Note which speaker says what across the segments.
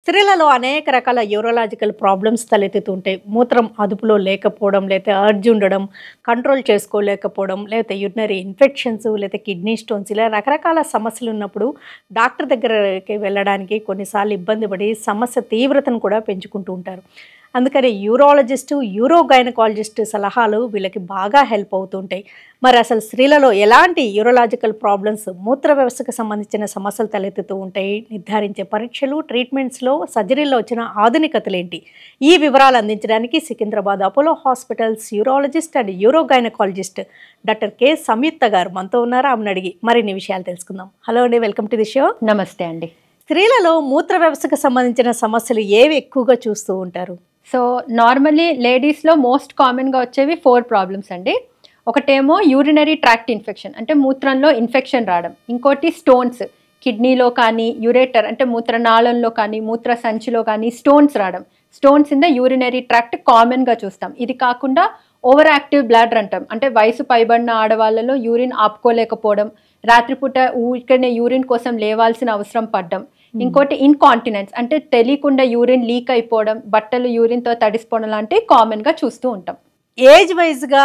Speaker 1: స్త్రీలలో అనేక రకాల యూరోలాజికల్ ప్రాబ్లమ్స్ తలెత్తుతుంటాయి. మూత్రం అదుపులో లేకపోవడం, లేతే అర్జ్ ఉండడం, కంట్రోల్ చేసుకోలేకపోవడం, లేతే యూరినరీ ఇన్ఫెక్షన్స్, లేతే కిడ్నీ స్టోన్స్ ఇలా రకరకాల సమస్యలున్నప్పుడు డాక్టర్ దగ్గరకి వెళ్ళడానికి కొన్నిసార్లు ఇబ్బంది పడి సమస్య తీవ్రతను కూడా పెంచుకుంటూ ఉంటారు. అందుకని యూరాలజిస్టు, యూరోగైనకాలజిస్ట్ సలహాలు వీళ్ళకి బాగా హెల్ప్ అవుతుంటాయి. మరి అసలు స్త్రీలలో ఎలాంటి యూరోలాజికల్ ప్రాబ్లమ్స్, మూత్ర వ్యవస్థకు సంబంధించిన సమస్యలు తలెత్తుతూ ఉంటాయి, నిర్ధారించే పరీక్షలు, ట్రీట్మెంట్స్లో, సర్జరీలో వచ్చిన ఆధునికతలేంటి? ఈ వివరాలు అందించడానికి Secunderabad Apollo hospitals urologist and urogynaecologist doctor K Samyuktha garu మనతో ఉన్నారు. ఆమెను అడిగి మరిన్ని విషయాలు తెలుసుకుందాం. హలో అండి, వెల్కమ్ టు ది షో.
Speaker 2: నమస్తే అండి.
Speaker 1: స్త్రీలలో మూత్ర వ్యవస్థకు సంబంధించిన సమస్యలు ఏవి ఎక్కువగా చూస్తూ ఉంటారు?
Speaker 2: సో నార్మల్లీ లేడీస్లో మోస్ట్ కామన్గా వచ్చేవి 4 ప్రాబ్లమ్స్ అండి. ఒకటేమో యూరినరీ ట్రాక్ట్ ఇన్ఫెక్షన్, అంటే మూత్రంలో ఇన్ఫెక్షన్ రావడం. ఇంకోటి స్టోన్స్, కిడ్నీలో కానీ యూరేటర్ అంటే మూత్రనాళంలో కానీ మూత్ర సంచిలో కానీ స్టోన్స్ రావడం. Stones in the urinary tract కామన్గా చూస్తాం. ఇది కాకుండా ఓవర్ యాక్టివ్ బ్లాడర్ అంటాం, అంటే వయసు పైబడిన ఆడవాళ్ళలో యూరిన్ ఆపుకోలేకపోవడం, రాత్రిపూట ఊరికనే యూరిన్ కోసం లేవాల్సిన అవసరం పడ్డం. ఇంకోటి ఇన్కాంటినెన్స్, అంటే తెలియకుండా యూరిన్ లీక్ అయిపోవడం, బట్టలు యూరిన్తో తడిసిపోవడం లాంటివి కామన్గా చూస్తూ ఉంటాం.
Speaker 1: ఏజ్ వైజ్గా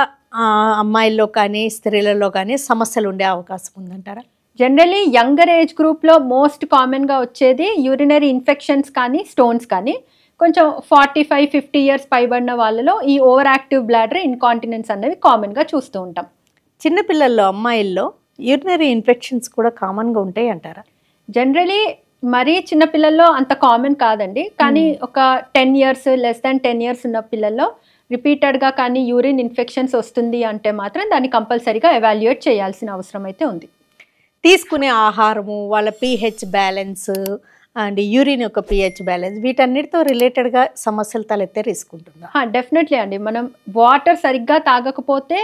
Speaker 1: అమ్మాయిల్లో కానీ స్త్రీలలో కానీ సమస్యలు ఉండే అవకాశం ఉందంటారా?
Speaker 2: జనరలీ యంగర్ ఏజ్ గ్రూప్లో మోస్ట్ కామన్గా వచ్చేది యూరినరీ ఇన్ఫెక్షన్స్ కానీ స్టోన్స్ కానీ. కొంచెం 45-50 ఇయర్స్ పైబడిన వాళ్ళలో ఈ ఓవర్ యాక్టివ్ బ్లాడర్, ఇన్కాంటినెన్స్ అనేవి కామన్గా చూస్తూ ఉంటాం.
Speaker 1: చిన్నపిల్లల్లో, అమ్మాయిల్లో యూరినరీ ఇన్ఫెక్షన్స్ కూడా కామన్గా ఉంటాయి అంటారా?
Speaker 2: జనరలీ మరీ చిన్నపిల్లల్లో అంత కామన్ కాదండి, కానీ ఒక 10 ఇయర్స్, లెస్ దాన్ 10 ఇయర్స్ ఉన్న పిల్లల్లో రిపీటెడ్గా కానీ యూరిన్ ఇన్ఫెక్షన్స్ వస్తుంది అంటే మాత్రం దాన్ని కంపల్సరీగా ఎవాల్యుయేట్ చేయాల్సిన అవసరం అయితే ఉంది.
Speaker 1: తీసుకునే ఆహారము, వాళ్ళ పీహెచ్ బ్యాలెన్స్ అండ్ యూరిన్ యొక్క పీహెచ్ బ్యాలెన్స్, వీటన్నిటితో రిలేటెడ్గా సమస్యలు తలెత్తే రిస్క్ ఉంటుందా?
Speaker 2: డెఫినెట్లీ అండి. మనం వాటర్ సరిగ్గా తాగకపోతే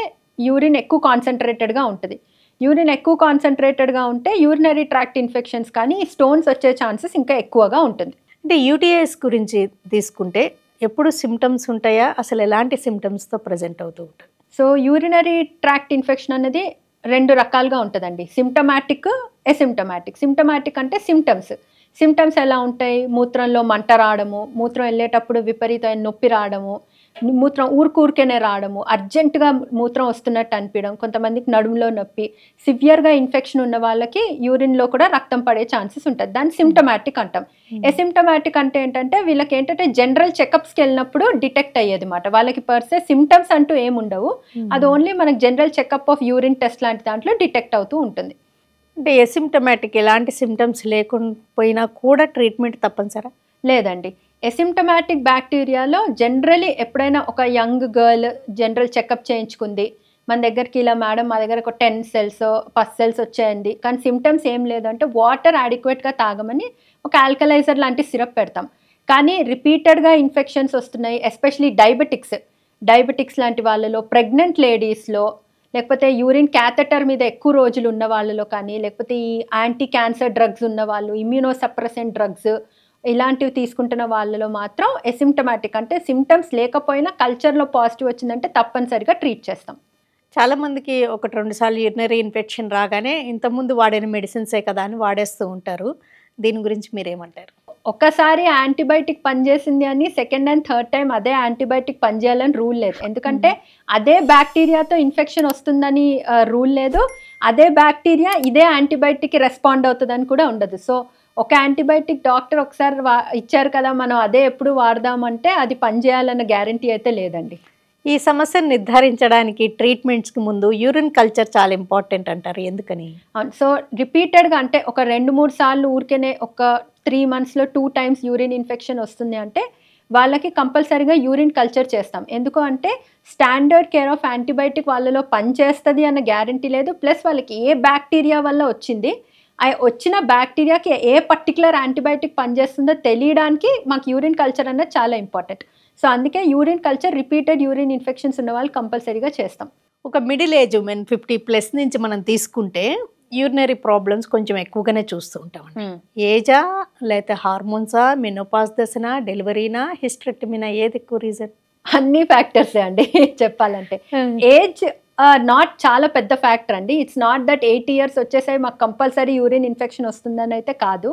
Speaker 2: యూరిన్ ఎక్కువ కాన్సన్ట్రేటెడ్గా ఉంటుంది. యూరిన్ ఎక్కువ కాన్సన్ట్రేటెడ్గా ఉంటే యూరినరీ ట్రాక్ట్ ఇన్ఫెక్షన్స్ కానీ స్టోన్స్ వచ్చే ఛాన్సెస్ ఇంకా ఎక్కువగా ఉంటుంది.
Speaker 1: అంటే యూటీఐస్ గురించి తీసుకుంటే ఎప్పుడు సిమ్టమ్స్ ఉంటాయా, అసలు ఎలాంటి సిమ్టమ్స్తో ప్రజెంట్ అవుతూ ఉంటుంది?
Speaker 2: సో యూరినరీ ట్రాక్ట్ ఇన్ఫెక్షన్ అనేది 2 రకాలుగా ఉంటుందండి, సిమ్టమాటిక్, ఎసిమ్టమాటిక్. సిమ్టమాటిక్ అంటే సిమ్టమ్స్ ఎలా ఉంటాయి? మూత్రంలో మంట రావడము, మూత్రం వెళ్ళేటప్పుడు విపరీతమైన నొప్పి రావడము, మూత్రం ఊరికూరికేనే రావడము, అర్జెంటుగా మూత్రం వస్తున్నట్టు అనిపించడం, కొంతమందికి నడుములో నొప్పి, సివియర్గా ఇన్ఫెక్షన్ ఉన్న వాళ్ళకి యూరిన్లో కూడా రక్తం పడే ఛాన్సెస్ ఉంటుంది. దాన్ని సిమ్టమాటిక్ అంటాం. ఎసిమ్టమాటిక్ అంటే ఏంటంటే వీళ్ళకి ఏంటంటే జనరల్ చెకప్స్కి వెళ్ళినప్పుడు డిటెక్ట్ అయ్యేది మాట. వాళ్ళకి పర్సే సిమ్టమ్స్ అంటూ ఏముండవు, అది ఓన్లీ మనకి general checkup of urine test లాంటి దాంట్లో డిటెక్ట్ అవుతూ ఉంటుంది.
Speaker 1: అంటే ఎసిమ్టమాటిక్ ఎలాంటి సిమ్టమ్స్ లేకపోయినా కూడా ట్రీట్మెంట్ తప్పనిసరా?
Speaker 2: లేదండి. ఎసిమ్టమాటిక్ బ్యాక్టీరియాలో జనరలీ ఎప్పుడైనా ఒక యంగ్ గర్ల్ జనరల్ చెకప్ చేయించుకుంది, మన దగ్గరికి ఇలా మేడం మా దగ్గర ఒక 10 సెల్స్ పస్ సెల్స్ వచ్చాయండి, కానీ సిమ్టమ్స్ ఏం లేదంటే వాటర్ అడిక్వేట్గా తాగమని ఒక ఆల్కలైజర్ లాంటి సిరప్ పెడతాం. కానీ రిపీటెడ్గా ఇన్ఫెక్షన్స్ వస్తున్నాయి, ఎస్పెషలీ డయాబెటిక్స్ లాంటి వాళ్ళలో, ప్రెగ్నెంట్ లేడీస్లో, లేకపోతే యూరిన్ క్యాథెటర్ మీద ఎక్కువ రోజులు ఉన్న వాళ్ళలో కానీ, లేకపోతే ఈ యాంటీ క్యాన్సర్ డ్రగ్స్ ఉన్న వాళ్ళు, ఇమ్యూనోసప్రెసెంట్ డ్రగ్స్ ఇలాంటివి తీసుకుంటున్న వాళ్ళలో మాత్రం ఎసిమ్టమాటిక్, అంటే సిమ్టమ్స్ లేకపోయినా కల్చర్లో పాజిటివ్ వచ్చిందంటే తప్పనిసరిగా ట్రీట్ చేస్తాం.
Speaker 1: చాలామందికి 1-2 సార్లు యూరినరీ ఇన్ఫెక్షన్ రాగానే ఇంతకుముందు వాడిన మెడిసిన్సే కదా అని వాడేస్తూ ఉంటారు. దీని గురించి మీరేమంటారు?
Speaker 2: ఒక్కసారి యాంటీబయాటిక్ పనిచేసింది అని సెకండ్ అండ్ థర్డ్ టైం అదే యాంటీబయాటిక్ పనిచేయాలని రూల్ లేదు. ఎందుకంటే అదే బ్యాక్టీరియాతో ఇన్ఫెక్షన్ వస్తుందని రూల్ లేదు, అదే బ్యాక్టీరియా ఇదే యాంటీబయాటిక్కి రెస్పాండ్ అవుతుందని కూడా ఉండదు. సో ఒక యాంటీబయాటిక్ డాక్టర్ ఒకసారి ఇచ్చారు కదా మనం అదే ఎప్పుడు వాడదామంటే అది పనిచేయాలన్న గ్యారంటీ అయితే లేదండి.
Speaker 1: ఈ సమస్యను నిర్ధారించడానికి ట్రీట్మెంట్స్కి ముందు యూరిన్ కల్చర్ చాలా ఇంపార్టెంట్ అంటారు, ఎందుకని?
Speaker 2: సో రిపీటెడ్గా అంటే ఒక 2-3 సార్లు ఊరికేనే ఒక 3 మంత్స్లో 2 టైమ్స్ యూరిన్ ఇన్ఫెక్షన్ వస్తుంది అంటే వాళ్ళకి కంపల్సరీగా యూరిన్ కల్చర్ చేస్తాం. ఎందుకు అంటే స్టాండర్డ్ కేర్ ఆఫ్ యాంటీబయాటిక్ వాళ్ళలో పనిచేస్తుంది అన్న గ్యారంటీ లేదు, ప్లస్ వాళ్ళకి ఏ బ్యాక్టీరియా వల్ల వచ్చింది, వచ్చిన బ్యాక్టీరియాకి ఏ పర్టికులర్ యాంటీబయాటిక్ పనిచేస్తుందో తెలియడానికి మాకు యూరిన్ కల్చర్ అన్నది చాలా ఇంపార్టెంట్. సో అందుకే urine culture repeated urine infections ఉన్న వాళ్ళు కంపల్సరీగా చేస్తాం.
Speaker 1: ఒక మిడిల్ ఏజ్ ఉమెన్ 50+ నుంచి మనం తీసుకుంటే యూరినరీ ప్రాబ్లమ్స్ కొంచెం ఎక్కువగానే చూస్తూ ఉంటామండి. ఏజా, లేకపోతే హార్మోన్సా, మెనోపాజ్ దశనా, డెలివరీనా, హిస్టరెక్టమీనా, ఏది ఎక్కువ రీజన్?
Speaker 2: అన్ని ఫ్యాక్టర్సే అండి చెప్పాలంటే. ఏజ్ నాట్ చాలా పెద్ద ఫ్యాక్టర్ అండి. ఇట్స్ నాట్ దట్ 80 ఇయర్స్ వచ్చేసాయి మాకు కంపల్సరీ యూరిన్ ఇన్ఫెక్షన్ వస్తుందని అయితే కాదు.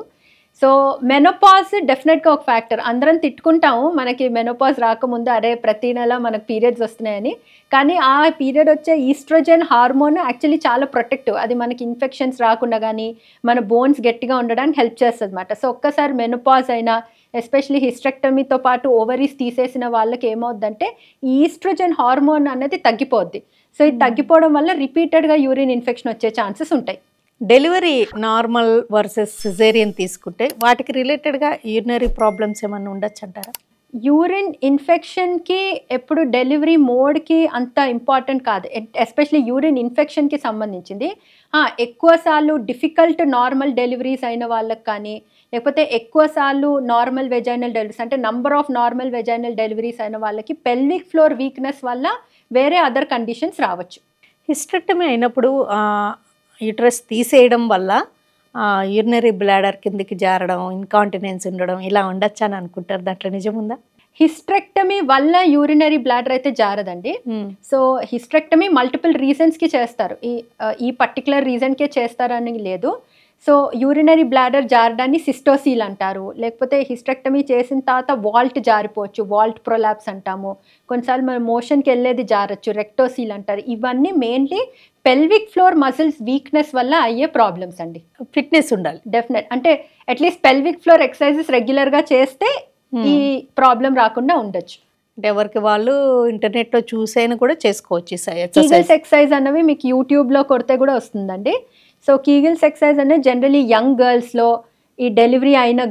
Speaker 2: సో మెనోపాజ్ డెఫినెట్గా ఒక ఫ్యాక్టర్. అందరం తిట్టుకుంటాము మనకి మెనోపాజ్ రాకముందు, అరే ప్రతి నెల మనకు పీరియడ్స్ వస్తున్నాయని. కానీ ఆ పీరియడ్ వచ్చే ఈస్ట్రోజన్ హార్మోన్ యాక్చువల్లీ చాలా ప్రొటెక్టివ్. అది మనకి ఇన్ఫెక్షన్స్ రాకుండా కానీ మన బోన్స్ గట్టిగా ఉండడానికి హెల్ప్ చేస్తుంది అనమాట. సో ఒక్కసారి మెనోపాజ్ అయినా, ఎస్పెషలీ హిస్టెక్టమీతో పాటు ఓవరీస్ తీసేసిన వాళ్ళకి ఏమవుద్దంటే ఈస్ట్రోజన్ హార్మోన్ అనేది తగ్గిపోద్ది. సో ఇది తగ్గిపోవడం వల్ల రిపీటెడ్గా యూరిన్ ఇన్ఫెక్షన్ వచ్చే ఛాన్సెస్ ఉంటాయి.
Speaker 1: డెలివరీ నార్మల్ వర్సెస్ సిజేరియన్ తీసుకుంటే వాటికి రిలేటెడ్గా యూరినరీ ప్రాబ్లమ్స్ ఏమన్నా ఉండొచ్చు అంటారా?
Speaker 2: యూరిన్ ఇన్ఫెక్షన్కి ఎప్పుడు డెలివరీ మోడ్కి అంత ఇంపార్టెంట్ కాదు, ఎస్పెషలీ యూరిన్ ఇన్ఫెక్షన్కి సంబంధించింది. ఎక్కువసార్లు డిఫికల్ట్ నార్మల్ డెలివరీస్ అయిన వాళ్ళకి కానీ, లేకపోతే ఎక్కువసార్లు నార్మల్ వెజైనల్ డెలివరీస్ అంటే number of normal vaginal deliveries అయిన వాళ్ళకి పెల్విక్ ఫ్లోర్ వీక్నెస్ వల్ల వేరే అదర్ కండిషన్స్ రావచ్చు.
Speaker 1: హిస్టెక్టమీ అయినప్పుడు యూట్రస్ తీసేయడం వల్ల యూరినరీ బ్లాడర్ కిందికి జారడం, ఇన్కాంటినెన్స్ ఉండడం ఇలా ఉండొచ్చు అని అనుకుంటారు. దాంట్లో నిజముందా?
Speaker 2: హిస్టెక్టమీ వల్ల యూరినరీ బ్లాడర్ అయితే జారదండి. సో హిస్టెక్టమీ మల్టిపుల్ రీజన్స్కి చేస్తారు, ఈ పర్టికులర్ రీజన్కే చేస్తారని లేదు. సో యూరినరీ బ్లాడర్ జారడాన్ని సిస్టోసీల్ అంటారు. లేకపోతే హిస్టెక్టమీ చేసిన తర్వాత వాల్ట్ జారిపోవచ్చు, వాల్ట్ ప్రొలాప్స్ అంటాము. కొన్నిసార్లు మన మోషన్కి వెళ్ళేది జారచ్చు, రెక్టోసీల్ అంటారు. ఇవన్నీ mainly pelvic floor muscles weakness వల్ల అయ్యే ప్రాబ్లమ్స్ అండి.
Speaker 1: ఫిట్నెస్ ఉండాలి
Speaker 2: డెఫినెట్, అంటే అట్లీస్ట్ పెల్విక్ ఫ్లోర్ ఎక్సర్సైజెస్ రెగ్యులర్గా చేస్తే ఈ ప్రాబ్లం రాకుండా ఉండొచ్చు.
Speaker 1: అంటే ఎవరికి వాళ్ళు ఇంటర్నెట్లో చూసైనా కూడా చేసుకోవచ్చు.
Speaker 2: కీగిల్స్ ఎక్సర్సైజ్ అన్నవి మీకు యూట్యూబ్లో కొడితే కూడా వస్తుందండి. సో కీగిల్స్ ఎక్సర్సైజ్ అనేది జనరలీ యంగ్ గర్ల్స్లో, ఈ డెలివరీ అయిన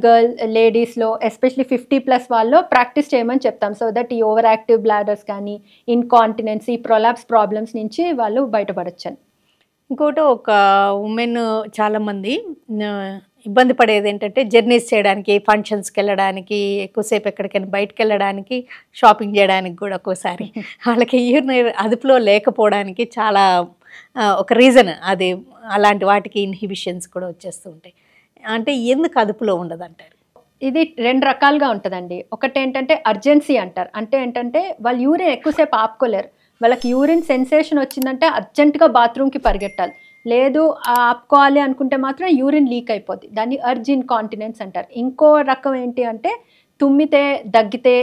Speaker 2: లేడీస్లో, ఎస్పెషలీ 50+ వాళ్ళు ప్రాక్టీస్ చేయమని చెప్తాం. సో దట్ ఈ ఓవర్ యాక్టివ్ బ్లాడర్స్ కానీ, ఇన్కాంటినెన్స్, ఈ ప్రొలాప్స్ ప్రాబ్లమ్స్ నుంచి వాళ్ళు బయటపడచ్చు.
Speaker 1: ఇంకోటి ఒక ఉమెన్ చాలామంది ఇబ్బంది పడేది ఏంటంటే జర్నీస్ చేయడానికి, ఫంక్షన్స్కి వెళ్ళడానికి, ఎక్కువసేపు ఎక్కడికైనా బయటకు వెళ్ళడానికి, షాపింగ్ చేయడానికి కూడా ఒక్కోసారి వాళ్ళకి యూరినరీ అదుపులో లేకపోవడానికి చాలా ఒక రీజన్ అది. అలాంటి వాటికి ఇన్హిబిషన్స్ కూడా వచ్చేస్తూ ఉంటాయి. అంటే ఎందుకు అదుపులో ఉండదు అంటారు?
Speaker 2: ఇది 2 రకాలుగా ఉంటుందండి. ఒకటి ఏంటంటే అర్జెన్సీ అంటారు. అంటే ఏంటంటే వాళ్ళు యూరిన్ ఎక్కువసేపు ఆపుకోలేరు. వాళ్ళకి యూరిన్ సెన్సేషన్ వచ్చిందంటే అర్జెంటుగా బాత్రూమ్కి పరిగెట్టాలి. లేదు ఆపుకోవాలి అనుకుంటే మాత్రం యూరిన్ లీక్ అయిపోద్ది. దాన్ని అర్జ్ ఇన్కాంటినెన్స్ అంటారు. ఇంకో రకం ఏంటి అంటే తుమ్మితే, దగ్గితే,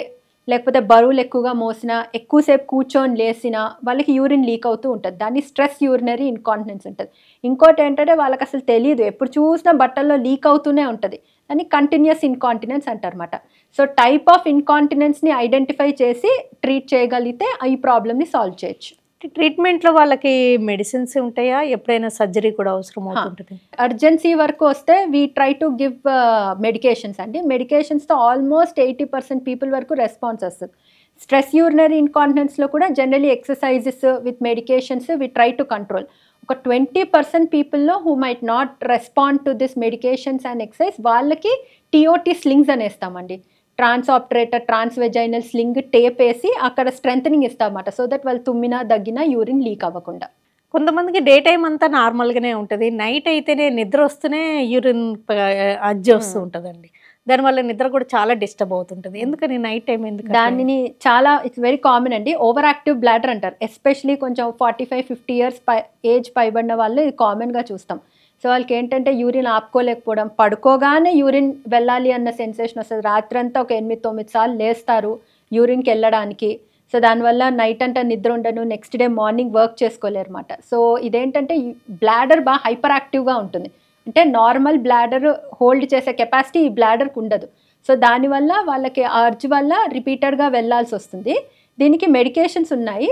Speaker 2: లేకపోతే బరువులు ఎక్కువగా మోసినా, ఎక్కువసేపు కూర్చొని లేసినా వాళ్ళకి యూరిన్ లీక్ అవుతూ ఉంటుంది. దాన్ని స్ట్రెస్ యూరినరీ ఇన్కాంటినెన్స్ ఉంటుంది. ఇంకోటి ఏంటంటే వాళ్ళకి అసలు తెలియదు, ఎప్పుడు చూసినా బట్టల్లో లీక్ అవుతూనే ఉంటుంది. దాన్ని కంటిన్యూస్ ఇన్కాంటినెన్స్ అంటారన్నమాట. సో టైప్ ఆఫ్ ఇన్కాంటినెన్స్ని ఐడెంటిఫై చేసి ట్రీట్ చేయగలిగితే ఈ ప్రాబ్లమ్ని సాల్వ్ చేయొచ్చు.
Speaker 1: ట్రీట్మెంట్లో వాళ్ళకి మెడిసిన్స్ ఉంటాయా? ఎప్పుడైనా సర్జరీ కూడా అవసరం అవుతుంటుంది?
Speaker 2: అర్జెన్సీ వరకు వస్తే we try to give medications అండి. మెడికేషన్స్తో ఆల్మోస్ట్ 80% పీపుల్ వరకు రెస్పాన్స్ వస్తుంది. స్ట్రెస్ యూరినరీ ఇన్కాంటినెన్స్లో కూడా generally exercises with medications we try to control. ఒక 20% పీపుల్లో who might not respond to this medications and exercise వాళ్ళకి టీఓటీ స్లింగ్స్ అనేస్తామండి. Trans operator trans vaginal sling tape వేసి అక్కడ స్ట్రెంథనింగ్ ఇస్తామన్నమాట. సో దట్ వాళ్ళు తుమ్మినా దగ్గినా యూరిన్ లీక్ అవ్వకుండా.
Speaker 1: కొంతమందికి డే టైం అంతా నార్మల్గానే ఉంటుంది, నైట్ అయితేనే నిద్ర వస్తూనే యూరిన్ అజ్జి వస్తూ ఉంటుందండి. దానివల్ల నిద్ర కూడా చాలా డిస్టర్బ్ అవుతుంటుంది. ఎందుకని నైట్ టైం ఎందుకు?
Speaker 2: దానిని చాలా ఇట్స్ వెరీ కామన్ అండి. ఓవర్ యాక్టివ్ బ్లాడర్ అంటారు. ఎస్పెషలీ కొంచెం 45-50 ఇయర్స్ ఏజ్ పైబడిన వాళ్ళు ఇది కామన్గా చూస్తాం. సో వాళ్ళకి ఏంటంటే యూరిన్ ఆపుకోలేకపోవడం, పడుకోగానే యూరిన్ వెళ్ళాలి అన్న సెన్సేషన్ వస్తుంది. రాత్రంతా ఒక 8-9 సార్లు లేస్తారు యూరిన్కి వెళ్ళడానికి. సో దానివల్ల నైట్ అంతా నిద్ర ఉండను, నెక్స్ట్ డే మార్నింగ్ వర్క్ చేసుకోలేరు అనమాట. సో ఇదేంటంటే బ్లాడర్ బాగా హైపర్ యాక్టివ్గా ఉంటుంది. అంటే నార్మల్ బ్లాడర్ హోల్డ్ చేసే కెపాసిటీ ఈ బ్లాడర్కి ఉండదు. సో దానివల్ల వాళ్ళకి అర్జ్ వల్ల రిపీటెడ్గా వెళ్ళాల్సి వస్తుంది. దీనికి మెడికేషన్స్ ఉన్నాయి.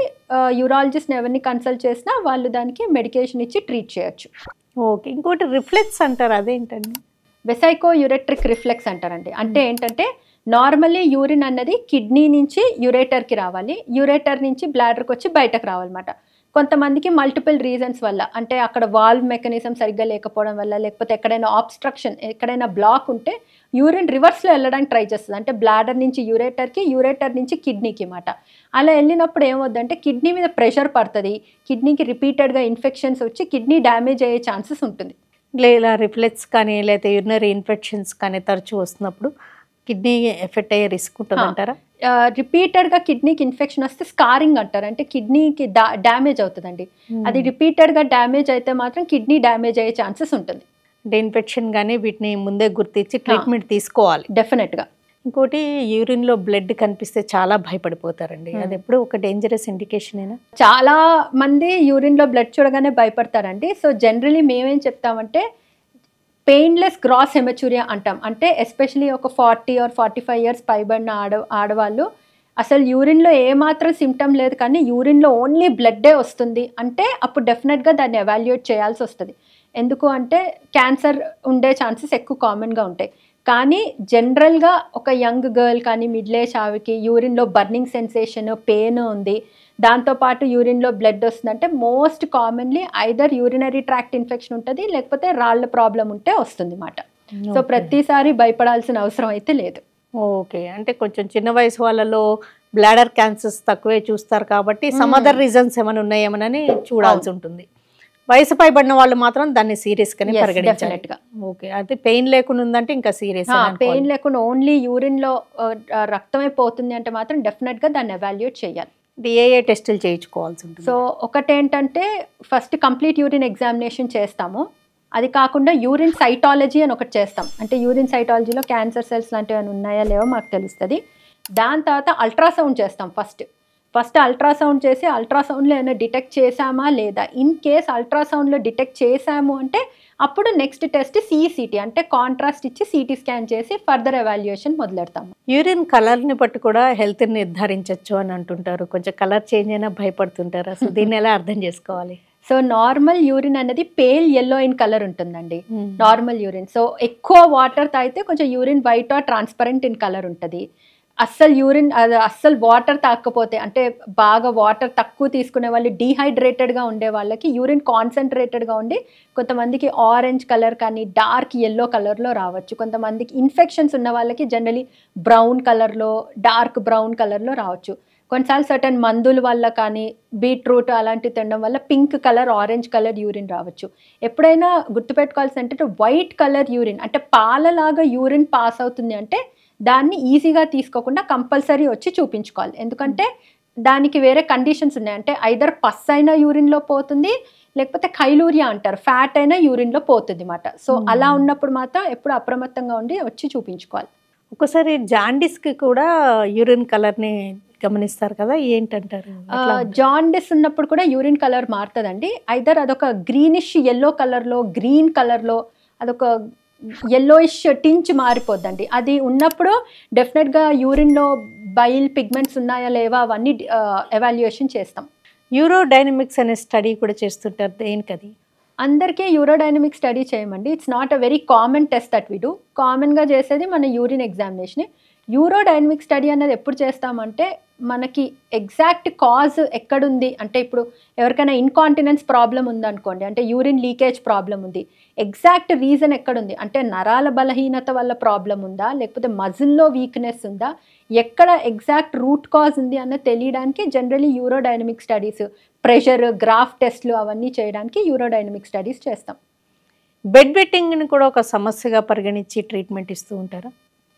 Speaker 2: యూరాలజిస్ట్ని ఎవరిని కన్సల్ట్ చేసినా వాళ్ళు దానికి మెడికేషన్ ఇచ్చి ట్రీట్ చేయొచ్చు.
Speaker 1: ఓకే. ఇంకోటి రిఫ్లెక్స్ అంటారు, అదేంటండి?
Speaker 2: వెసైకో యూరెట్రిక్ రిఫ్లెక్స్ అంటారండి. అంటే ఏంటంటే నార్మల్లీ యూరిన్ అన్నది కిడ్నీ నుంచి యూరేటర్కి రావాలి, యూరేటర్ నుంచి బ్లాడర్కి వచ్చి బయటకు రావాలన్నమాట. కొంతమందికి మల్టిపుల్ రీజన్స్ వల్ల, అంటే అక్కడ వాల్వ్ మెకానిజం సరిగ్గా లేకపోవడం వల్ల, లేకపోతే ఎక్కడైనా ఆబ్స్ట్రక్షన్, ఎక్కడైనా బ్లాక్ ఉంటే యూరిన్ రివర్స్లో వెళ్ళడానికి ట్రై చేస్తుంది. అంటే బ్లాడర్ నుంచి యూరేటర్కి, యూరేటర్ నుంచి కిడ్నీకి మాట. అలా వెళ్ళినప్పుడు ఏమవుద్దంటే కిడ్నీ మీద ప్రెషర్ పడుతుంది, కిడ్నీకి రిపీటెడ్గా ఇన్ఫెక్షన్స్ వచ్చి కిడ్నీ డ్యామేజ్ అయ్యే ఛాన్సెస్ ఉంటుంది.
Speaker 1: ఇలా రిఫ్లెక్స్ కానీ లేకపోతే యూరినరీ ఇన్ఫెక్షన్స్ కానీ తరచూ వస్తున్నప్పుడు కిడ్నీ ఎఫెక్ట్ అయ్యే రిస్క్ ఉంటుంది అంటారా?
Speaker 2: రిపీటెడ్గా కిడ్నీకి ఇన్ఫెక్షన్ వస్తే స్కారింగ్ అంటారు. అంటే కిడ్నీకి డ్యామేజ్ అవుతుందండి. అది రిపీటెడ్గా డ్యామేజ్ అయితే మాత్రం కిడ్నీ డ్యామేజ్ అయ్యే ఛాన్సెస్ ఉంటుంది.
Speaker 1: అంటే ఇన్ఫెక్షన్ కానీ వీటిని ముందే గుర్తించి ట్రీట్మెంట్ తీసుకోవాలి.
Speaker 2: డెఫినెట్గా.
Speaker 1: ఇంకోటి యూరిన్లో బ్లడ్ కనిపిస్తే చాలా భయపడిపోతారండి. అది ఎప్పుడు ఒక డేంజరస్ ఇండికేషన్ అయినా?
Speaker 2: చాలా మంది యూరిన్లో బ్లడ్ చూడగానే భయపడతారండి. సో జనరలీ మేమేం చెప్తామంటే పెయిన్లెస్ గ్రాస్ హెమచురియా అంటాం. అంటే ఎస్పెషలీ ఒక 40 or 45 years పైబడిన ఆడవాళ్ళు అసలు యూరిన్లో ఏమాత్రం సిమ్టమ్ లేదు కానీ యూరిన్లో ఓన్లీ బ్లడ్డే వస్తుంది అంటే అప్పుడు డెఫినెట్గా దాన్ని ఎవాల్యుయేట్ చేయాల్సి వస్తుంది. ఎందుకు అంటే క్యాన్సర్ ఉండే ఛాన్సెస్ ఎక్కువ కామన్గా ఉంటాయి. కానీ జనరల్గా ఒక యంగ్ గర్ల్ కానీ మిడిల్ ఏజ్ ఆవికి యూరిన్లో బర్నింగ్ సెన్సేషన్, పెయిన్ ఉంది, దాంతోపాటు యూరిన్లో బ్లడ్ వస్తుందంటే most commonly either urinary tract infection ఉంటుంది, లేకపోతే రాళ్ళ ప్రాబ్లం ఉంటే వస్తుంది అన్నమాట. సో ప్రతిసారి భయపడాల్సిన అవసరం అయితే లేదు.
Speaker 1: ఓకే. అంటే కొంచెం చిన్న వయసు వాళ్ళలో బ్లాడర్ క్యాన్సర్స్ తక్కువే చూస్తారు కాబట్టి సమ్ అదర్ రీజన్స్ ఏమైనా ఉన్నాయేమోనని చూడాల్సి ఉంటుంది. వయసు పైబడిన వాళ్ళు మాత్రం దాన్ని సీరియస్ గానే పరిగణించాలి. ఓకే. అయితే పెయిన్ లేకుండా ఉందంటే ఇంకా సీరియస్.
Speaker 2: పెయిన్ లేకుండా ఓన్లీ యూరిన్లో రక్తమే పోతుంది అంటే మాత్రం డెఫినెట్గా దాన్ని ఎవాల్యుయేట్ చేయాలి.
Speaker 1: ఏ టెస్టులు చేయించుకోవాల్సి ఉంటుంది?
Speaker 2: సో ఒకటేంటంటే ఫస్ట్ కంప్లీట్ యూరిన్ ఎగ్జామినేషన్ చేస్తాము. అది కాకుండా యూరిన్ సైటాలజీ అని ఒకటి చేస్తాం. అంటే యూరిన్ సైటాలజీలో క్యాన్సర్ సెల్స్ లాంటివి ఏమైనా ఉన్నాయా లేవో మాకు తెలుస్తుంది. దాని తర్వాత అల్ట్రాసౌండ్ చేస్తాం. ఫస్ట్ అల్ట్రాసౌండ్ చేసి అల్ట్రాసౌండ్లో ఏమైనా డిటెక్ట్ చేసామా లేదా, ఇన్ కేస్ అల్ట్రాసౌండ్లో డిటెక్ట్ చేసాము అంటే అప్పుడు నెక్స్ట్ టెస్ట్ CCT అంటే కాంట్రాస్ట్ ఇచ్చి CT స్కాన్ చేసి ఫర్దర్ ఎవాల్యుయేషన్ మొదలెడతాము.
Speaker 1: యూరిన్ కలర్ని బట్టి కూడా హెల్త్ని నిర్ధారించవచ్చు అని అంటుంటారు. కొంచెం కలర్ చేంజ్ అయినా భయపడుతుంటారు. అసలు దీన్ని ఎలా అర్థం చేసుకోవాలి?
Speaker 2: సో నార్మల్ యూరిన్ అనేది పేల్ yellow ఇన్ కలర్ ఉంటుందండి నార్మల్ యూరిన్. సో ఎక్కువ వాటర్ తాగితే కొంచెం urine white or transparent in colour ఉంటుంది. అస్సలు వాటర్ తాగకపోతే అంటే బాగా వాటర్ తక్కువ తీసుకునే వాళ్ళు, డీహైడ్రేటెడ్గా ఉండే వాళ్ళకి యూరిన్ కాన్సన్ట్రేటెడ్గా ఉండి కొంతమందికి ఆరెంజ్ కలర్ కానీ డార్క్ yellow కలర్లో రావచ్చు. కొంతమందికి ఇన్ఫెక్షన్స్ ఉన్న వాళ్ళకి జనరలీ బ్రౌన్ కలర్లో, డార్క్ బ్రౌన్ కలర్లో రావచ్చు. కొన్నిసార్లు సర్టన్ మందుల వల్ల కానీ బీట్రూట్ అలాంటివి తినడం వల్ల pink colour, orange colour urine రావచ్చు. ఎప్పుడైనా గుర్తుపెట్టుకోవాల్సింది అంటే వైట్ కలర్ యూరిన్ అంటే పాలలాగా యూరిన్ పాస్ అవుతుంది అంటే దాన్ని ఈజీగా తీసుకోకుండా కంపల్సరీ వచ్చి చూపించుకోవాలి. ఎందుకంటే దానికి వేరే కండిషన్స్ ఉన్నాయి. అంటే ఐదర్ పస్ అయినా యూరిన్లో పోతుంది, లేకపోతే కైలూరియా అంటారు, ఫ్యాట్ అయినా యూరిన్లో పోతుంది అన్నమాట. సో అలా ఉన్నప్పుడు మాత్రం ఎప్పుడు అప్రమత్తంగా ఉండి వచ్చి చూపించుకోవాలి.
Speaker 1: ఒకసారి జాండీస్కి కూడా యూరిన్ కలర్ని గమనిస్తారు కదా, ఏంటంటారు?
Speaker 2: జాండిస్ ఉన్నప్పుడు కూడా యూరిన్ కలర్ మారుతుందండి. ఐదర్ అదొక గ్రీనిష్ yellow కలర్లో, గ్రీన్ కలర్లో, అదొక yellowish టించ్ మారిపోద్దండి. అది ఉన్నప్పుడు డెఫినెట్గా యూరిన్లో బైల్ పిగ్మెంట్స్ ఉన్నాయా లేవా అవన్నీ ఎవాల్యుయేషన్ చేస్తాం.
Speaker 1: యూరోడైనమిక్స్ అనే స్టడీ కూడా చేస్తుంటారు, దేనికది?
Speaker 2: అందరికీ యూరోడైనమిక్ స్టడీ చేయమండి. It's not a very common test that we do. కామన్గా చేసేది మన యూరిన్ ఎగ్జామినేషన్. యూరోడైనమిక్ స్టడీ అనేది ఎప్పుడు చేస్తామంటే మనకి ఎగ్జాక్ట్ కాజ్ ఎక్కడుంది అంటే ఇప్పుడు ఎవరికైనా ఇన్కాంటినెన్స్ ప్రాబ్లం ఉందనుకోండి, అంటే యూరిన్ లీకేజ్ ప్రాబ్లం ఉంది, ఎగ్జాక్ట్ రీజన్ ఎక్కడుంది అంటే నరాల బలహీనత వల్ల ప్రాబ్లం ఉందా, లేకపోతే మజిల్లో వీక్నెస్ ఉందా, ఎక్కడ ఎగ్జాక్ట్ రూట్ కాజ్ ఉంది అన్న తెలియడానికి generally urodynamic studies, pressure, graph టెస్ట్లు అవన్నీ చేయడానికి యూరోడైనమిక్ స్టడీస్ చేస్తాం.
Speaker 1: బెడ్ వెట్టింగ్ని కూడా ఒక సమస్యగా పరిగణించి ట్రీట్మెంట్ ఇస్తూ ఉంటారా?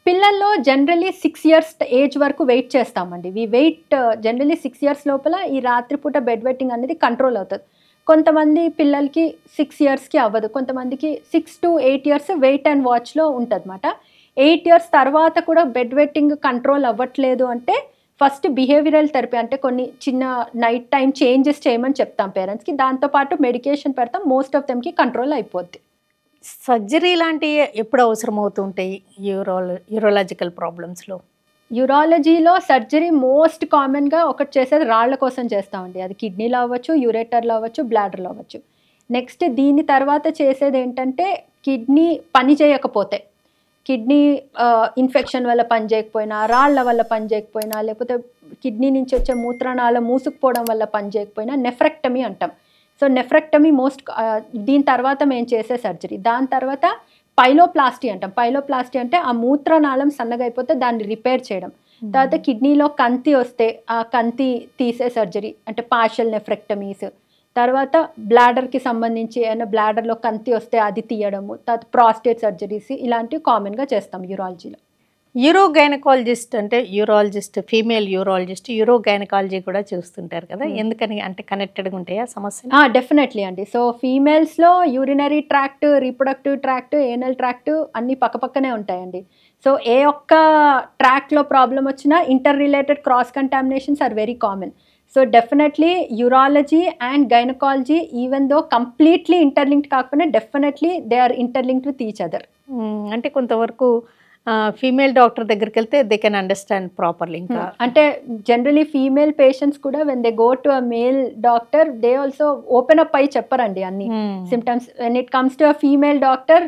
Speaker 2: పిల్లల్లో జనరలీ 6 years ఏజ్ వరకు వెయిట్ చేస్తామండి. వెయిట్ జనరలీ 6 years లోపల ఈ రాత్రిపూట బెడ్ వెట్టింగ్ అనేది కంట్రోల్ అవుతుంది. కొంతమంది పిల్లలకి 6 yearsకి అవ్వదు, కొంతమందికి 6 to 8 years వెయిట్ అండ్ వాచ్లో ఉంటుంది అన్నమాట. 8 years తర్వాత కూడా బెడ్ వెట్టింగ్ కంట్రోల్ అవ్వట్లేదు అంటే ఫస్ట్ బిహేవియరల్ థెరపీ అంటే కొన్ని చిన్న నైట్ టైం చేంజెస్ చేయమని చెప్తాం పేరెంట్స్కి. దాంతోపాటు మెడికేషన్ పెడతాం, మోస్ట్ ఆఫ్ దెమ్కి కంట్రోల్ అయిపోద్ది.
Speaker 1: సర్జరీ లాంటివి ఎప్పుడు అవసరం అవుతుంటాయి యూరోలాజికల్ ప్రాబ్లమ్స్లో?
Speaker 2: యూరాలజీలో సర్జరీ మోస్ట్ కామన్గా ఒకటి చేసేది రాళ్ల కోసం చేస్తామండి. అది కిడ్నీలో అవ్వచ్చు, యూరేటర్లో అవ్వచ్చు, బ్లాడర్లో అవ్వచ్చు. నెక్స్ట్ దీని తర్వాత చేసేది ఏంటంటే కిడ్నీ పని చేయకపోతే, కిడ్నీ ఇన్ఫెక్షన్ వల్ల పని చేయకపోయినా, రాళ్ల వల్ల పని చేయకపోయినా, లేకపోతే కిడ్నీ నుంచి వచ్చే మూత్రనాళ మూసుకుపోవడం వల్ల పని చేయకపోయినా నెఫ్రెక్టమీ అంటాం. సో నెఫ్రెక్టమీ దీని తర్వాత మేము చేసే సర్జరీ. దాని తర్వాత పైలోప్లాస్టీ అంటాం. పైలోప్లాస్టీ అంటే ఆ మూత్రనాళం సన్నగా అయిపోతే దాన్ని రిపేర్ చేయడం. తర్వాత కిడ్నీలో కంతి వస్తే ఆ కంతి తీసే సర్జరీ అంటే పార్షియల్ నెఫ్రెక్టమీస్. తర్వాత బ్లాడర్కి సంబంధించి ఏమైనా బ్లాడర్లో కంతి వస్తే అది తీయడము. తర్వాత ప్రాస్టేట్ సర్జరీస్ ఇలాంటివి కామన్గా చేస్తాం యూరాలజీలో.
Speaker 1: యూరోగైనకాలజిస్ట్ అంటే యూరాలజిస్ట్, ఫీమేల్ యూరాలజిస్ట్, యూరోగైనకాలజీ కూడా చూస్తుంటారు కదా, ఎందుకని అంటే కనెక్టెడ్గా ఉంటాయా సమస్య?
Speaker 2: డెఫినెట్లీ అండి. సో ఫీమేల్స్లో urinary tract, reproductive tract, anal tract అన్నీ పక్కపక్కనే ఉంటాయండి. సో ఏ ఒక్క ట్రాక్లో ప్రాబ్లం వచ్చినా interrelated cross contaminations are very common. So definitely urology and gynaecology even though completely interlinked కాకపోయినా definitely they are interlinked with each other.
Speaker 1: అంటే కొంతవరకు ఫీమేల్ డాక్టర్ దగ్గరికి వెళ్తే దే కెన్ అండర్స్టాండ్ ప్రాపర్లీ. ఇంకా
Speaker 2: అంటే జనరలీ ఫీమేల్ పేషెంట్స్ కూడా when they go to a male doctor they also open up అయి చెప్పరండి అన్ని symptoms. When it comes to a female doctor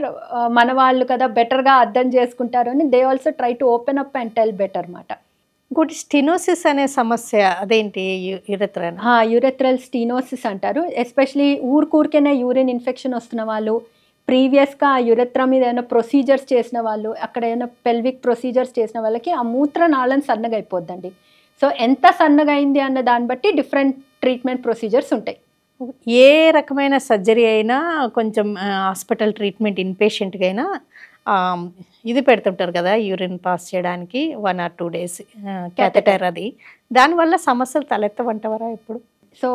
Speaker 2: మన వాళ్ళు కదా బెటర్గా అర్థం చేసుకుంటారు అని they also try to open up and tell better మాట.
Speaker 1: ఇంకోటి స్టినోసిస్ అనే సమస్య, అదేంటి?
Speaker 2: యూరెథ్రల్ స్టినోసిస్ అంటారు. ఎస్పెషలీ ఊరికైనా యూరిన్ ఇన్ఫెక్షన్ వస్తున్న వాళ్ళు, ప్రీవియస్గా ఆ యురెత్రా మీద ఏమైనా ప్రొసీజర్స్ చేసిన వాళ్ళు, అక్కడ ఏమైనా పెల్విక్ ప్రొసీజర్స్ చేసిన వాళ్ళకి ఆ మూత్రనాళం సన్నగా అయిపోద్దండి. సో ఎంత సన్నగా అయింది అన్న దాన్ని బట్టి డిఫరెంట్ ట్రీట్మెంట్ ప్రొసీజర్స్ ఉంటాయి.
Speaker 1: ఏ రకమైన సర్జరీ అయినా కొంచెం హాస్పిటల్ ట్రీట్మెంట్ ఇన్పేషెంట్గా అయినా ఇది పెడుతుంటారు కదా యూరిన్ పాస్ చేయడానికి 1 or 2 days క్యాథెటర్. అది దానివల్ల సమస్యలు తలెత్తవంటవరా ఇప్పుడు?
Speaker 2: So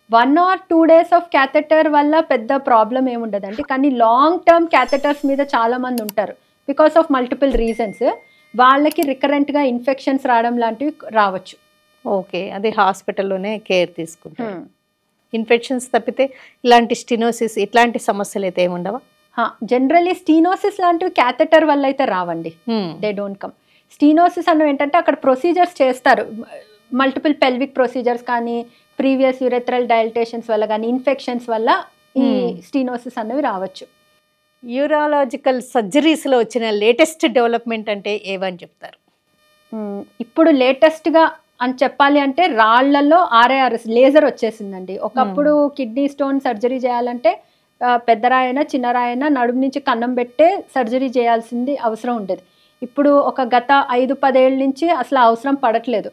Speaker 2: 1 or 2 days of catheter వల్ల పెద్ద ప్రాబ్లం ఏముండదండి. కానీ లాంగ్ టర్మ్ క్యాథెటర్స్ మీద చాలా మంది ఉంటారు బికాస్ ఆఫ్ మల్టిపుల్ రీజన్స్. వాళ్ళకి రికరెంట్గా ఇన్ఫెక్షన్స్ రావడం లాంటివి రావచ్చు.
Speaker 1: ఓకే, అది హాస్పిటల్లోనే కేర్ తీసుకుంటారు. ఇన్ఫెక్షన్స్ తప్పితే ఇలాంటి స్టినోసిస్ ఇట్లాంటి సమస్యలు అయితే ఏముండవా?
Speaker 2: జనరలీ స్టీనోసిస్ లాంటివి క్యాథెటర్ వల్ల అయితే రావండి. They don't come. స్టీనోసిస్ అన్నవి ఏంటంటే అక్కడ ప్రొసీజర్స్ చేస్తారు, మల్టిపుల్ పెల్విక్ ప్రొసీజర్స్ కానీ ప్రీవియస్ యూరెథ్రల్ డైలటేషన్స్ వల్ల కానీ ఇన్ఫెక్షన్స్ వల్ల ఈ స్టీనోసిస్ అన్నవి రావచ్చు.
Speaker 1: యూరాలజికల్ సర్జరీస్లో వచ్చిన లేటెస్ట్ డెవలప్మెంట్ అంటే ఏవని చెప్తారు?
Speaker 2: ఇప్పుడు లేటెస్ట్గా అని చెప్పాలి అంటే రాళ్లలో RIRS లేజర్ వచ్చేసిందండి. ఒకప్పుడు కిడ్నీ స్టోన్ సర్జరీ చేయాలంటే పెద్ద రాయైనా చిన్న రాయైనా నడుము నుంచి కన్నం పెట్టే సర్జరీ చేయాల్సింది అవసరం ఉండేది. ఇప్పుడు ఒక గత 5-10 ఏళ్ళ నుంచి అసలు అవసరం పడట్లేదు.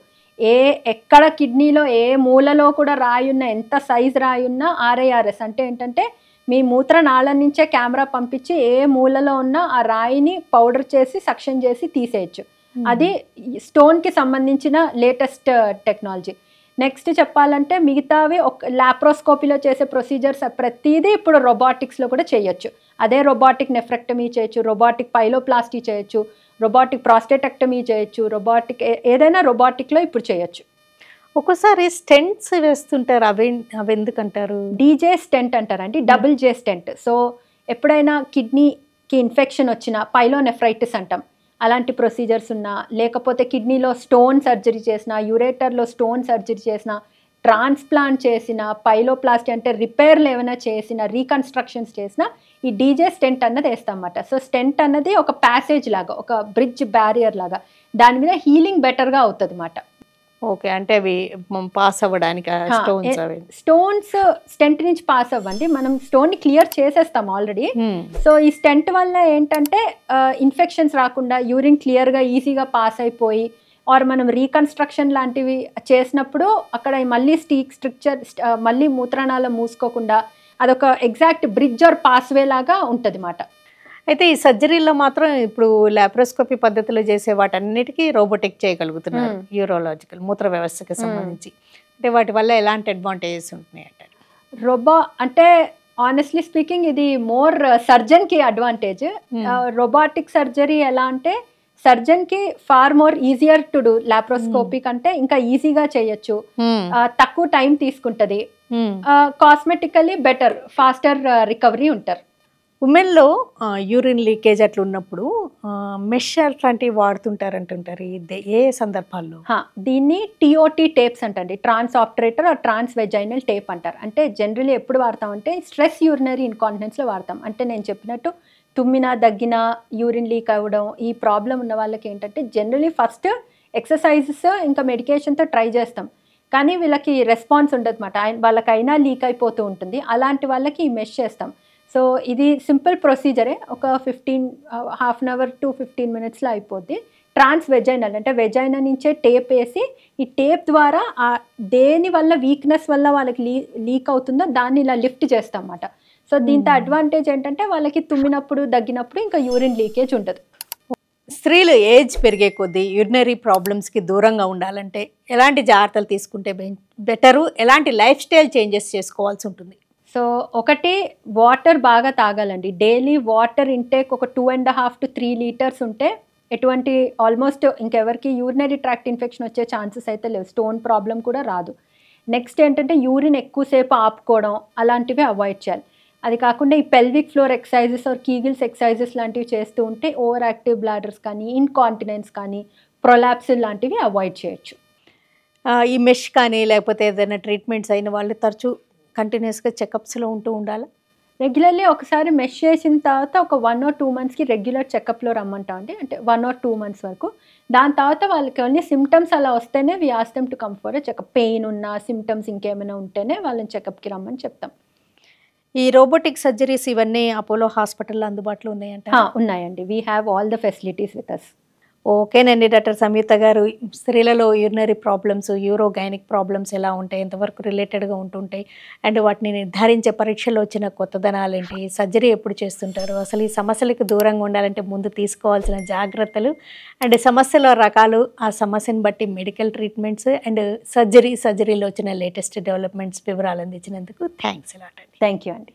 Speaker 2: ఎక్కడ కిడ్నీలో ఏ మూలలో కూడా రాయున్నా, ఎంత సైజ్ రాయున్నా RIRS అంటే ఏంటంటే మీ మూత్రనాళం నుంచే కెమెరా పంపించి ఏ మూలలో ఉన్న ఆ రాయిని పౌడర్ చేసి సక్షన్ చేసి తీసేయచ్చు. అది స్టోన్కి సంబంధించిన లేటెస్ట్ టెక్నాలజీ. నెక్స్ట్ చెప్పాలంటే మిగతావి ఒక లాప్రోస్కోపీలో చేసే ప్రొసీజర్స్ ప్రతిదీ ఇప్పుడు రోబోటిక్స్లో కూడా చేయొచ్చు. అదే రోబోటిక్ నెఫ్రెక్టమీ చేయొచ్చు, రోబోటిక్ పైలోప్లాస్టీ చేయొచ్చు, రోబోటిక్ ప్రాస్టేటెక్టమీ చేయొచ్చు, రోబోటిక్ ఏదైనా రోబోటిక్లో ఇప్పుడు చేయొచ్చు.
Speaker 1: ఒక్కోసారి స్టెంట్స్ వేస్తుంటారు, అవి ఎందుకంటారు?
Speaker 2: డీజే స్టెంట్ అంటారండి, డబుల్ జే స్టెంట్. సో ఎప్పుడైనా కిడ్నీకి ఇన్ఫెక్షన్ వచ్చినా పైలోనెఫ్రైటిస్ అంటాం, అలాంటి ప్రొసీజర్స్ ఉన్నా, లేకపోతే కిడ్నీలో స్టోన్ సర్జరీ చేసిన, యూరేటర్లో స్టోన్ సర్జరీ చేసిన, ట్రాన్స్ప్లాంట్ చేసిన, పైలోప్లాస్టీ అంటే రిపేర్లు ఏమైనా చేసిన, రీకన్స్ట్రక్షన్స్ చేసిన ఈ డీజే స్టెంట్ అన్నది వేస్తాం అన్నమాట. సో స్టెంట్ అన్నది ఒక ప్యాసేజ్ లాగా, ఒక బ్రిడ్జ్ బ్యారియర్ లాగా, దాని మీద హీలింగ్ బెటర్గా అవుతుంది అన్నమాట.
Speaker 1: ఓకే, అంటే అవి పాస్ అవ్వడానికి
Speaker 2: స్టోన్స్ స్టెంట్ నుంచి పాస్ అవ్వండి, మనం స్టోన్ ని క్లియర్ చేసేస్తాం ఆల్రెడీ. సో ఈ స్టెంట్ వల్ల ఏంటంటే ఇన్ఫెక్షన్స్ రాకుండా యూరిన్ క్లియర్ గా ఈజీగా పాస్ అయిపోయి, ఆర్ మనం రీకన్స్ట్రక్షన్ లాంటివి చేసినప్పుడు అక్కడ మళ్ళీ స్ట్రక్చర్ మళ్ళీ మూత్రనాళం మూసుకోకుండా అదొక ఎగ్జాక్ట్ బ్రిడ్జ్ ఆర్ పాస్వే లాగా ఉంటుంది అన్నమాట.
Speaker 1: అయితే ఈ సర్జరీలో మాత్రం ఇప్పుడు లాప్రోస్కోపీ పద్ధతిలో చేసే వాటన్నిటికీ రోబోటిక్ చేయగలుగుతున్నారు యూరోలాజికల్ మూత్ర వ్యవస్థకి సంబంధించి. అంటే వాటి వల్ల ఎలాంటి అడ్వాంటేజెస్ ఉంటున్నాయి అంటారు?
Speaker 2: అంటే ఆనెస్ట్లీ స్పీకింగ్ ఇది మోర్ సర్జన్కి అడ్వాంటేజ్. రోబోటిక్ సర్జరీ ఎలా అంటే సర్జన్కి far more easier to do, laparoscopy కంటే ఇంకా ఈజీగా చేయొచ్చు, తక్కువ టైం తీసుకుంటుంది, కాస్మెటికలీ బెటర్, ఫాస్టర్ రికవరీ ఉంటారు.
Speaker 1: ఉమెన్లో యూరిన్ లీకేజ్ అట్లా ఉన్నప్పుడు మెష్ అట్లాంటివి వాడుతుంటారంటుంటారు, ఏ సందర్భాల్లో?
Speaker 2: దీన్ని TOT టేప్స్ అంటండి, ట్రాన్స్ ఆప్టరేటర్ ఆర్ ట్రాన్స్ వెజైనల్ టేప్ అంటారు. అంటే జనరలీ ఎప్పుడు వాడతామంటే స్ట్రెస్ యూరినరీ ఇన్కాంటినెన్స్లో వాడతాం. అంటే నేను చెప్పినట్టు తుమ్మినా దగ్గినా యూరిన్ లీక్ అవ్వడం ఈ ప్రాబ్లం ఉన్న వాళ్ళకి ఏంటంటే జనరలీ ఫస్ట్ ఎక్సర్సైజెస్ ఇంకా మెడికేషన్తో ట్రై చేస్తాం, కానీ వీళ్ళకి రెస్పాన్స్ ఉండదు అన్నమాట, వాళ్ళకైనా లీక్ అయిపోతూ ఉంటుంది. అలాంటి వాళ్ళకి ఈ మెష్ చేస్తాం. సో ఇది సింపుల్ ప్రొసీజరే, ఒక హాఫ్ అన్ అవర్ టు 15 minutesలో అయిపోద్ది. ట్రాన్స్ వెజైనల్ అంటే వెజైనా నుంచే టేప్ వేసి ఈ టేప్ ద్వారా దేని వల్ల వీక్నెస్ వల్ల వాళ్ళకి లీక్ అవుతుందో దాన్ని ఇలా లిఫ్ట్ చేస్తాం అన్నమాట. సో దీంతో అడ్వాంటేజ్ ఏంటంటే వాళ్ళకి తుమ్మినప్పుడు దగ్గినప్పుడు ఇంకా యూరిన్ లీకేజ్ ఉండదు.
Speaker 1: స్త్రీలు ఏజ్ పెరిగే కొద్దీ యూరినరీ ప్రాబ్లమ్స్కి దూరంగా ఉండాలంటే ఎలాంటి జాగ్రత్తలు తీసుకుంటే బెటరు, ఎలాంటి లైఫ్ స్టైల్ చేంజెస్ చేసుకోవాల్సి ఉంటుంది?
Speaker 2: సో ఒకటి, వాటర్ బాగా తాగాలండి. డైలీ వాటర్ ఇంటేక్ ఒక 2.5 to 3 లీటర్స్ ఉంటే ఎటువంటి ఆల్మోస్ట్ ఇంకెవరికి యూరినరీ ట్రాక్ట్ ఇన్ఫెక్షన్ వచ్చే ఛాన్సెస్ అయితే లేవు. స్టోన్ ప్రాబ్లం కూడా రాదు. నెక్స్ట్ ఏంటంటే యూరిన్ ఎక్కువసేపు ఆపుకోవడం అలాంటివి అవాయిడ్ చేయాలి. అది కాకుండా ఈ pelvic floor exercises or Kegels exercises లాంటివి చేస్తూ ఉంటే ఓవర్ యాక్టివ్ బ్లాడర్స్ కానీ, ఇన్కాంటినెన్స్ కానీ, ప్రొలాప్స్ లాంటివి అవాయిడ్ చేయొచ్చు.
Speaker 1: ఈ మెష్ కానీ లేకపోతే ఏదైనా ట్రీట్మెంట్స్ అయిన వాళ్ళు తరచూ కంటిన్యూస్గా చెకప్స్లో ఉంటూ ఉండాలి.
Speaker 2: రెగ్యులర్లీ ఒకసారి మెష్ చేసిన తర్వాత ఒక 1 or 2 monthsకి రెగ్యులర్ చెకప్లో రమ్మంటాం అండి. అంటే 1 or 2 months వరకు. దాని తర్వాత వాళ్ళకి ఓన్లీ సిమ్టమ్స్ అలా వస్తేనే we ask them to come for checkup. Pain ఉన్నా, సిమ్టమ్స్ ఇంకేమైనా ఉంటేనే వాళ్ళని చెకప్కి రమ్మని చెప్తాం.
Speaker 1: ఈ రోబోటిక్ సర్జరీస్ ఇవన్నీ అపోలో హాస్పిటల్లో అందుబాటులో ఉన్నాయంట?
Speaker 2: ఉన్నాయండి. We have all the facilities with us.
Speaker 1: ఓకేనండి డాక్టర్ సంయుక్త గారు, స్త్రీలలో యూరినరీ ప్రాబ్లమ్స్, యూరోగైనిక్ ప్రాబ్లమ్స్ ఎలా ఉంటాయి, ఎంతవరకు రిలేటెడ్గా ఉంటుంటాయి, అండ్ వాటిని నిర్ధారించే పరీక్షలో వచ్చిన కొత్తదనాలు ఏంటి, సర్జరీ ఎప్పుడు చేస్తుంటారు, అసలు ఈ సమస్యలకు దూరంగా ఉండాలంటే ముందు తీసుకోవాల్సిన జాగ్రత్తలు, అండ్ సమస్యల రకాలు, ఆ సమస్యను బట్టి మెడికల్ ట్రీట్మెంట్స్ అండ్ సర్జరీలో వచ్చిన లేటెస్ట్ డెవలప్మెంట్స్ వివరాలు అందించినందుకు థ్యాంక్స్ అలాట్ అండి.
Speaker 2: థ్యాంక్ యూ అండి.